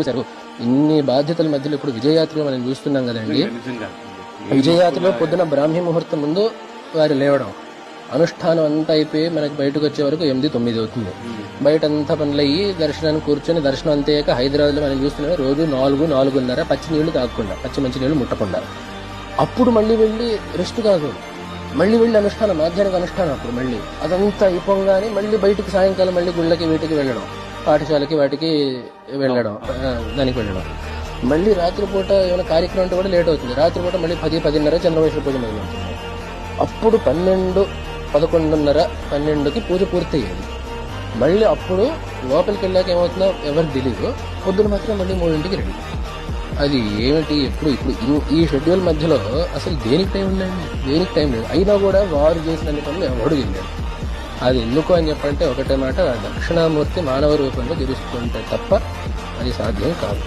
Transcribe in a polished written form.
చూశారు. ఇన్ని బాధ్యతల మధ్యలో ఇప్పుడు విజయయాత్రలో మనం చూస్తున్నాం కదండి. విజయయాత్రలో పొద్దున బ్రాహ్మీ ముహూర్తం ముందు వారు లేవడం, అనుష్ఠానం అంతా అయిపోయి మనకి బయటకు వచ్చే వరకు 8-9 అవుతుంది. బయట అంతా పనులయ్యి దర్శనానికి కూర్చొని దర్శనం అంతేక హైదరాబాద్ లో మనం చూస్తున్నాం రోజు 4-4:30 పచ్చి నీళ్లు తాగకుండా, మంచి నీళ్లు ముట్టకుండా. అప్పుడు మళ్ళీ వెళ్ళి రెస్ట్ కాదు, మళ్ళీ వెళ్ళి అనుష్ఠానం, మాధ్యాహ్నిక అనుష్ఠానం. అప్పుడు మళ్ళీ అదంతా అయిపోగానే మళ్ళీ బయటికి సాయంకాలం మళ్ళీ గుళ్ళకి వీటికి వెళ్ళడం, పాఠశాలకి వాటికి వెళ్ళడం, దానికి వెళ్ళడం. మళ్ళీ రాత్రిపూట ఏమైనా కార్యక్రమం అంటే కూడా లేట్ అవుతుంది. రాత్రిపూట మళ్ళీ 10-10:30 చంద్రమేశ్వర పూజ మొదలవుతుంది. అప్పుడు 12-11:30-12కి పూజ పూర్తి అయ్యేది. మళ్ళీ అప్పుడు లోపలికి వెళ్ళాక ఏమవుతుందో ఎవరికి తెలియదు. పొద్దున మాత్రం మళ్ళీ 3ంటికి రెడీ. అది ఏమిటి ఇప్పుడు ఈ షెడ్యూల్ మధ్యలో అసలు దేనికి టైం ఉందండి? దేనికి టైం లేదు. అయినా కూడా వారు చేసిన పనులు ఎవడు చేయలేదు. అది ఎందుకు అని చెప్పంటే ఒకటే మాట, దక్షిణామూర్తి మానవ రూపంలో తెలుస్తుంటే తప్ప అది సాధ్యం కాదు.